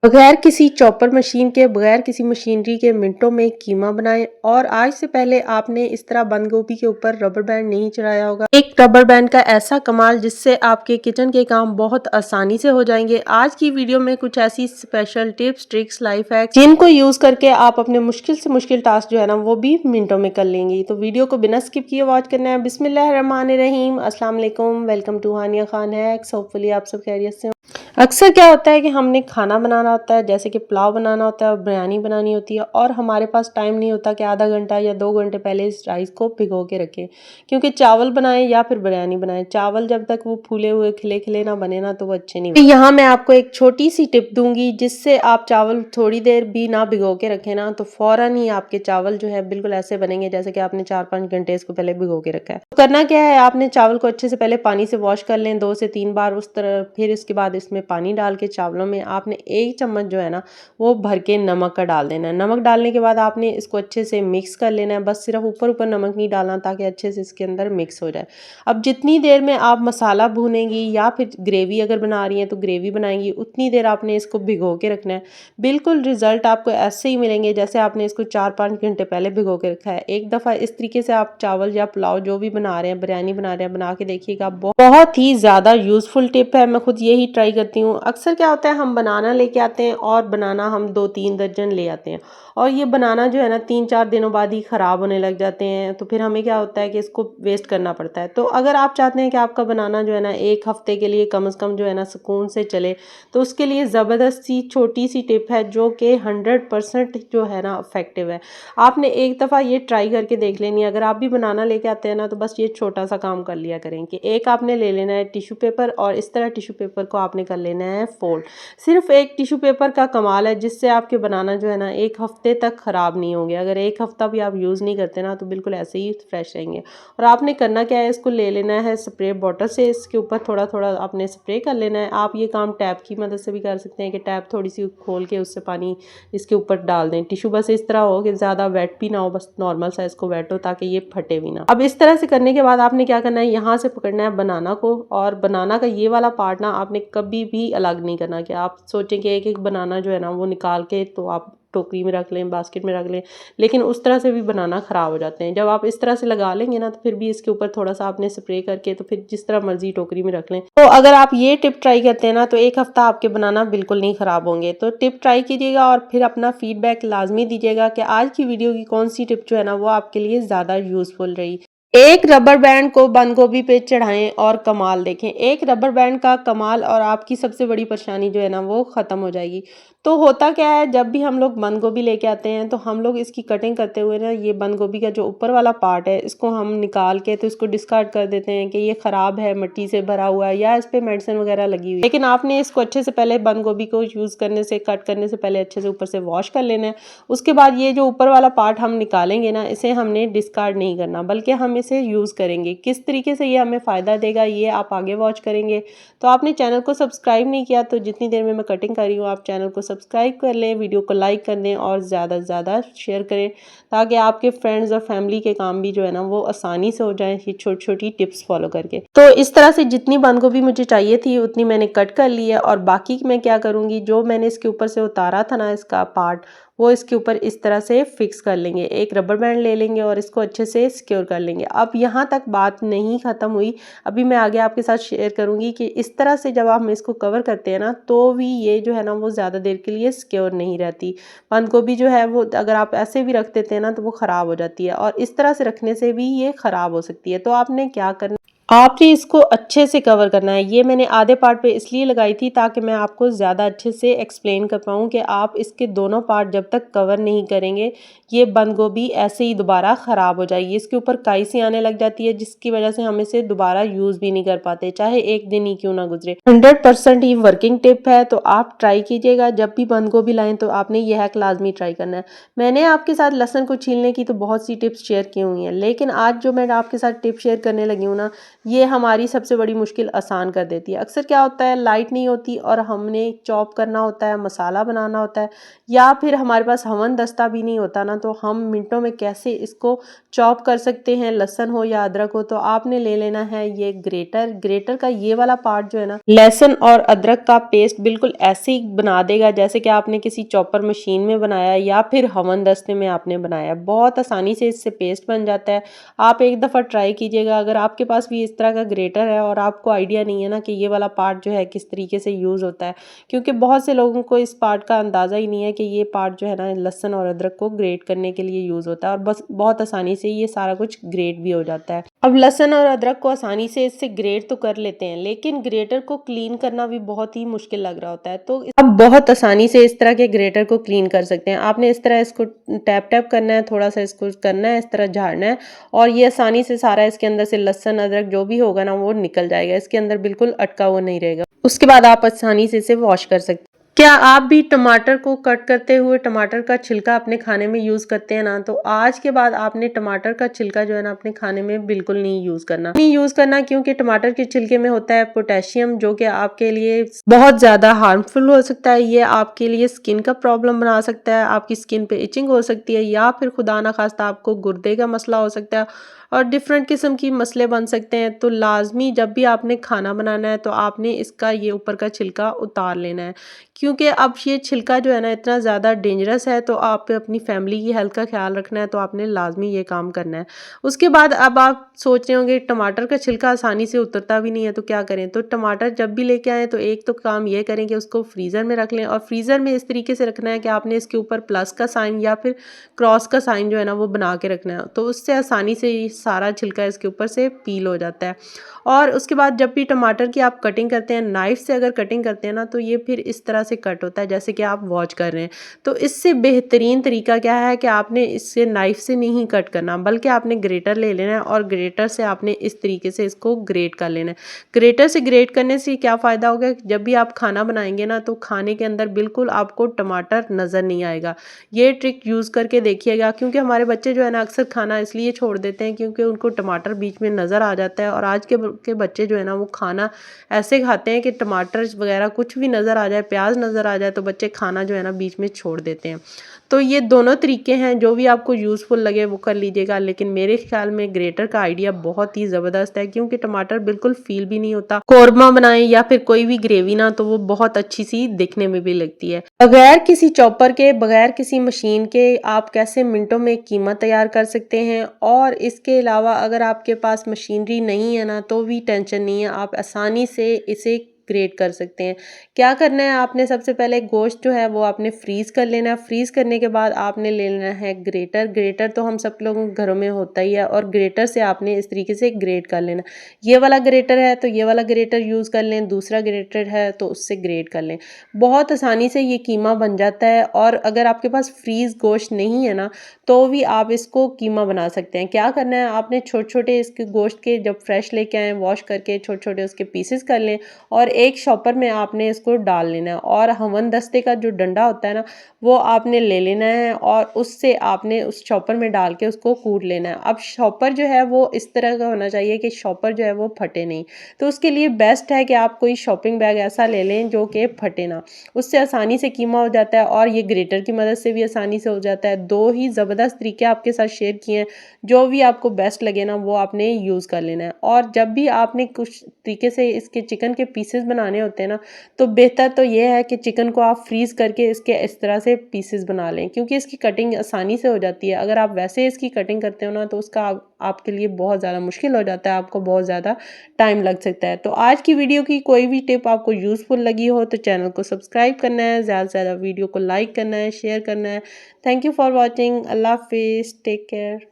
बगैर किसी chopper machine के, बगैर किसी मशीनरी के मिनटों में कीमा बनाएं। और आज से पहले आपने इस तरह बंद गोभी के ऊपर रबर बैंड नहीं चढ़ाया होगा। एक रबर बैंड का ऐसा कमाल जिससे आपके किचन के काम बहुत आसानी से हो जाएंगे। आज की वीडियो में कुछ ऐसी special tips, tricks, life hacks जिनको यूज करके आप अपने मुश्किल से मुश्किल टास्क जो है ना वो भी मिनटों में कर लेंगी। तो वीडियो को बिना स्किप किए वॉच करना है। बिस्मिल्लाहिर्रहमानिर्रहीम, अस्सलाम वालेकुम, welcome to Hania Khan hacks. Hopefully आप सब खैरियत से हो। अक्सर क्या होता है कि हमने खाना बनाना होता है, जैसे कि पुलाव बनाना होता है और बिरयानी बनानी होती है, और हमारे पास टाइम नहीं होता कि आधा घंटा या 2 घंटे पहले इस राइस को भिगो के रखें, क्योंकि चावल बनाएं या फिर बिरयानी बनाएं, चावल जब तक वो फूले हुए खिले खिले ना बने ना तो वो अच्छे नहीं। तो यहाँ मैं आपको एक छोटी सी टिप दूंगी जिससे आप चावल थोड़ी देर भी ना भिगो के रखें ना तो फौरन ही आपके चावल जो है बिल्कुल ऐसे बनेंगे जैसे कि आपने 4-5 घंटे इसको पहले भिगो के रखा है। तो करना क्या है, आपने चावल को अच्छे से पहले पानी से वॉश कर लें 2 से 3 बार उस तरह। फिर इसके बाद इसमें पानी डाल के चावलों में आपने 1 चम्मच जो है ना वो भर के नमक का डाल देना है। नमक डालने के बाद आपने इसको अच्छे से मिक्स कर लेना है। बस सिर्फ ऊपर ऊपर नमक नहीं डालना ताकि अच्छे से इसके अंदर मिक्स हो जाए। अब जितनी देर में आप मसाला भूनेंगी या फिर ग्रेवी अगर बना रही हैं तो ग्रेवी बनाएंगी, उतनी देर आपने इसको भिगो के रखना है। बिल्कुल रिजल्ट आपको ऐसे ही मिलेंगे जैसे आपने इसको 4-5 घंटे पहले भिगो के रखा है। एक दफ़ा इस तरीके से आप चावल या पुलाव जो भी बना रहे हैं, बिरयानी बना रहे हैं, बना के देखिएगा। बहुत ही ज़्यादा यूजफुल टिप है, मैं खुद यही ट्राई करती हूँ। अक्सर क्या होता है, हम बनाना लेके आते हैं और बनाना हम 2-3 दर्जन ले आते हैं, और ये बनाना जो है ना 3-4 दिनों बाद ही ख़राब होने लग जाते हैं। तो फिर हमें क्या होता है कि इसको वेस्ट करना पड़ता है। तो अगर आप चाहते हैं कि आपका बनाना जो है ना 1 हफ्ते के लिए कम से कम जो है ना सुकून से चले, तो उसके लिए ज़बरदस्त सी छोटी सी टिप है जो कि 100% जो है ना इफेक्टिव है। आपने एक दफ़ा ये ट्राई करके देख लेनी है। अगर आप भी बनाना लेके आते हैं ना तो बस ये छोटा सा काम कर लिया करें कि एक आपने ले लेना है टिश्यू पेपर, और इस तरह टिश्यू पेपर को आपने कर लेना है फोल्ड। सिर्फ एक टिश्यू पेपर का कमाल है जिससे आपके बनाना जो है ना 1 हफ्ते तक ख़राब नहीं होंगे। अगर 1 हफ्ता भी आप यूज़ नहीं करते ना तो बिल्कुल ऐसे ही फ्रेश रहेंगे। और आपने करना क्या है, इसको ले लेना है स्प्रे बॉटल से, इसके ऊपर थोड़ा थोड़ा आपने स्प्रे कर लेना है। आप ये काम टैप की मदद से भी कर सकते हैं कि टैप थोड़ी सी खोल के उससे पानी इसके ऊपर डाल दें। टिश्यू बस इस तरह हो कि ज़्यादा वेट भी ना हो, बस नॉर्मल साइज को वेट हो ताकि ये फटे भी ना। अब इस तरह से करने के बाद आपने क्या करना है, यहाँ से पकड़ना है बनाना को, और बनाना का ये वाला पार्ट ना आपने कभी भी अलग नहीं करना। कि आप सोचें कि एक एक बनाना जो है ना वो निकाल के तो आप टोकरी में रख लें, बास्केट में रख लें, लेकिन उस तरह से भी बनाना ख़राब हो जाते हैं। जब आप इस तरह से लगा लेंगे ना तो फिर भी इसके ऊपर थोड़ा सा आपने स्प्रे करके तो फिर जिस तरह मर्जी टोकरी में रख लें। तो अगर आप ये टिप ट्राई करते हैं ना तो 1 हफ्ता आपके बनाना बिल्कुल नहीं ख़राब होंगे। तो टिप ट्राई कीजिएगा और फिर अपना फीडबैक लाजमी दीजिएगा कि आज की वीडियो की कौन सी टिप जो है ना वो आपके लिए ज़्यादा यूजफुल रही। एक रबर बैंड को बंद गोभी पे चढ़ाएं और कमाल देखें। एक रबर बैंड का कमाल और आपकी सबसे बड़ी परेशानी जो है ना वो ख़त्म हो जाएगी। तो होता क्या है, जब भी हम लोग बंद गोभी लेके आते हैं तो हम लोग इसकी कटिंग करते हुए ना ये बंद गोभी का जो ऊपर वाला पार्ट है इसको हम निकाल के तो इसको डिस्कार्ड कर देते हैं कि ये ख़राब है, मिट्टी से भरा हुआ है या इस पर मेडिसिन वगैरह लगी हुई है। लेकिन आपने इसको अच्छे से पहले बंद गोभी को यूज़ करने से, कट करने से पहले अच्छे से ऊपर से वॉश कर लेना है। उसके बाद ये जो ऊपर वाला पार्ट हम निकालेंगे ना, इसे हमने डिस्कार्ड नहीं करना बल्कि हम इसे यूज़ करेंगे। किस तरीके से ये हमें फ़ायदा देगा ये आप आगे वॉच करेंगे। तो आपने चैनल को सब्सक्राइब नहीं किया तो जितनी देर में मैं कटिंग कर रही हूँ आप चैनल को सब्सक्राइब कर लें, वीडियो को लाइक कर दें और ज़्यादा से ज़्यादा शेयर करें ताकि आपके फ्रेंड्स और फैमिली के काम भी जो है ना वो आसानी से हो जाए ये छोटी छोटी टिप्स फॉलो करके। तो इस तरह से जितनी बंद गोभी मुझे चाहिए थी उतनी मैंने कट कर ली है, और बाकी मैं क्या करूँगी, जो मैंने इसके ऊपर से उतारा था ना इसका पार्ट, वो इसके ऊपर इस तरह से फिक्स कर लेंगे। एक रबर बैंड ले लेंगे और इसको अच्छे से सिक्योर कर लेंगे। अब यहाँ तक बात नहीं ख़त्म हुई, अभी मैं आगे आपके साथ शेयर करूँगी कि इस तरह से जब हम इसको कवर करते हैं ना तो भी ये जो है ना वो ज़्यादा देर के लिए सिक्योर नहीं रहती। बंद गोभी जो है वो अगर आप ऐसे भी रख देते हैं ना तो वो ख़राब हो जाती है, और इस तरह से रखने से भी ये ख़राब हो सकती है। तो आपने क्या करना, आपने इसको अच्छे से कवर करना है। ये मैंने आधे पार्ट पे इसलिए लगाई थी ताकि मैं आपको ज़्यादा अच्छे से एक्सप्लेन कर पाऊँ कि आप इसके दोनों पार्ट जब तक कवर नहीं करेंगे ये बंद गोभी ऐसे ही दोबारा ख़राब हो जाएगी। इसके ऊपर काई सी आने लग जाती है जिसकी वजह से हम इसे दोबारा यूज़ भी नहीं कर पाते, चाहे 1 दिन ही क्यों ना गुजरे। 100% ये वर्किंग टिप है, तो आप ट्राई कीजिएगा। जब भी बंद गोभी लाएँ तो आपने यह हैक लाजमी ट्राई करना है। मैंने आपके साथ लहसुन को छीलने की तो बहुत सी टिप्स शेयर की हुई हैं, लेकिन आज जो मैं आपके साथ टिप शेयर करने लगी हूँ ना ये हमारी सबसे बड़ी मुश्किल आसान कर देती है। अक्सर क्या होता है, लाइट नहीं होती और हमने चॉप करना होता है, मसाला बनाना होता है, या फिर हमारे पास हवन दस्ता भी नहीं होता ना, तो हम मिनटों में कैसे इसको चॉप कर सकते हैं, लहसुन हो या अदरक हो। तो आपने ले लेना है ये ग्रेटर। ग्रेटर का ये वाला पार्ट जो है ना, लहसुन और अदरक का पेस्ट बिल्कुल ऐसे ही बना देगा जैसे कि आपने किसी चॉपर मशीन में बनाया या फिर हवन दस्ते में आपने बनाया। बहुत आसानी से इससे पेस्ट बन जाता है। आप एक दफ़ा ट्राई कीजिएगा। अगर आपके पास भी इस तरह का ग्रेटर है और आपको आइडिया नहीं है ना कि ये वाला पार्ट जो है किस तरीके से यूज़ होता है, क्योंकि बहुत से लोगों को इस पार्ट का अंदाज़ा ही नहीं है कि ये पार्ट जो है ना लहसुन और अदरक को ग्रेट करने के लिए यूज़ होता है, और बस बहुत आसानी से ये सारा कुछ ग्रेट भी हो जाता है। अब लहसुन और अदरक को आसानी से इससे ग्रेट तो कर लेते हैं, लेकिन ग्रेटर को क्लीन करना भी बहुत ही मुश्किल लग रहा होता है। तो अब बहुत आसानी से इस तरह के ग्रेटर को क्लीन कर सकते हैं। आपने इस तरह इसको टैप टैप करना है, थोड़ा सा इसको करना है, इस तरह झाड़ना है, और ये आसानी से सारा इसके अंदर से लहसुन अदरक जो भी होगा ना वो निकल जाएगा, इसके अंदर बिल्कुल अटका हुआ नहीं रहेगा। उसके बाद आप आसानी से इसे वॉश कर सकते हैं। क्या आप भी टमाटर को कट करते हुए टमाटर का छिलका अपने खाने में यूज़ करते हैं ना, तो आज के बाद आपने टमाटर का छिलका जो है ना अपने खाने में बिल्कुल नहीं यूज़ करना, क्योंकि टमाटर के छिलके में होता है पोटेशियम, जो कि आपके लिए बहुत ज़्यादा हार्मफुल हो सकता है। ये आपके लिए स्किन का प्रॉब्लम बना सकता है, आपकी स्किन पे इचिंग हो सकती है, या फिर खुदा ना खास्ता आपको गुर्दे का मसला हो सकता है, और डिफरेंट किस्म की मसले बन सकते हैं। तो लाजमी जब भी आपने खाना बनाना है तो आपने इसका ये ऊपर का छिलका उतार लेना है, क्योंकि अब ये छिलका जो है ना इतना ज़्यादा डेंजरस है। तो आप अपनी फैमिली की हेल्थ का ख्याल रखना है, तो आपने लाजमी ये काम करना है। उसके बाद अब आप सोच रहे होंगे टमाटर का छिलका आसानी से उतरता भी नहीं है तो क्या करें। तो टमाटर जब भी लेके आएँ तो एक तो काम ये करें कि उसको फ्रीज़र में रख लें, और फ्रीज़र में इस तरीके से रखना है कि आपने इसके ऊपर प्लस का साइन या फिर क्रॉस का साइन जो है ना वो बना के रखना है, तो उससे आसानी से सारा छिलका इसके ऊपर से पील हो जाता है। और उसके बाद जब भी टमाटर की आप कटिंग करते हैं, नाइफ से अगर कटिंग करते हैं ना, तो ये फिर इस तरह से कट होता है जैसे कि आप वॉच कर रहे हैं। तो इससे बेहतरीन तरीका क्या है कि आपने इससे नाइफ से नहीं कट करना, बल्कि आपने ग्रेटर ले लेना है, और ग्रेटर से आपने इस तरीके से इसको ग्रेट कर लेना है। ग्रेटर से ग्रेट करने से क्या फ़ायदा होगा, जब भी आप खाना बनाएंगे ना तो खाने के अंदर बिल्कुल आपको टमाटर नज़र नहीं आएगा। ये ट्रिक यूज़ करके देखिएगा, क्योंकि हमारे बच्चे जो है ना अक्सर खाना इसलिए छोड़ देते हैं क्योंकि उनको टमाटर बीच में नज़र आ जाता है, और आज के बच्चे जो है ना वो खाना ऐसे खाते हैं कि टमाटर वगैरह कुछ भी नज़र आ जाए, प्याज नज़र आ जाए तो बच्चे खाना जो है ना बीच में छोड़ देते हैं। तो ये दोनों तरीके हैं, जो भी आपको यूज़फुल लगे वो कर लीजिएगा, लेकिन मेरे ख्याल में ग्रेटर का आइडिया बहुत ही ज़बरदस्त है, क्योंकि टमाटर बिल्कुल फील भी नहीं होता। कौरमा बनाएं या फिर कोई भी ग्रेवी ना, तो वो बहुत अच्छी सी दिखने में भी लगती है। बगैर किसी चॉपर के, बगैर किसी मशीन के आप कैसे मिनटों में कीमा तैयार कर सकते हैं। और इसके अलावा अगर आपके पास मशीनरी नहीं है ना तो भी टेंशन नहीं है, आप आसानी से इसे ग्रेट कर सकते हैं। क्या करना है, आपने सबसे पहले गोश्त जो है वो आपने फ्रीज़ कर लेना है। फ्रीज़ करने के बाद आपने ले लेना है ग्रेटर। ग्रेटर तो हम सब लोगों के घरों में होता ही है, और ग्रेटर से आपने इस तरीके से ग्रेट कर लेना। ये वाला ग्रेटर है तो ये वाला ग्रेटर यूज़ कर लें, दूसरा ग्रेटर है तो उससे ग्रेट कर लें। बहुत आसानी से ये कीमा बन जाता है। और अगर आपके पास फ्रीज़ गोश्त नहीं है ना तो भी आप इसको कीमा बना सकते हैं। क्या करना है, आपने छोटे छोटे इसके गोश्त के जब फ्रेश लेके आएँ वॉश करके छोटे छोटे उसके पीसेस कर लें, और एक शॉपर में आपने इसको डाल लेना है। और हवन दस्ते का जो डंडा होता है ना वो आपने ले लेना है, और उससे आपने उस शॉपर में डाल के उसको कूट लेना है। अब शॉपर जो है वो इस तरह का होना चाहिए कि शॉपर जो है वो फटे नहीं। तो उसके लिए बेस्ट है कि आप कोई शॉपिंग बैग ऐसा ले लें जो कि फटे ना, उससे आसानी से कीमा हो जाता है, और ये ग्रेटर की मदद से भी आसानी से हो जाता है। दो ही ज़बरदस्त तरीके आपके साथ शेयर किए हैं, जो भी आपको बेस्ट लगे ना वो आपने यूज़ कर लेना है। और जब भी आपने कुछ तरीके से इसके चिकन के पीसेस बनाने होते हैं ना, तो बेहतर तो ये है कि चिकन को आप फ्रीज़ करके इसके इस तरह से पीसेस बना लें, क्योंकि इसकी कटिंग आसानी से हो जाती है। अगर आप वैसे इसकी कटिंग करते हो ना तो उसका आपके लिए बहुत ज़्यादा मुश्किल हो जाता है, आपको बहुत ज़्यादा टाइम लग सकता है। तो आज की वीडियो की कोई भी टिप आपको यूज़फुल लगी हो तो चैनल को सब्सक्राइब करना है, ज़्यादा से ज़्यादा वीडियो को लाइक करना है, शेयर करना है। Thank you for watching. अल्लाह हाफिज़, टेक केयर।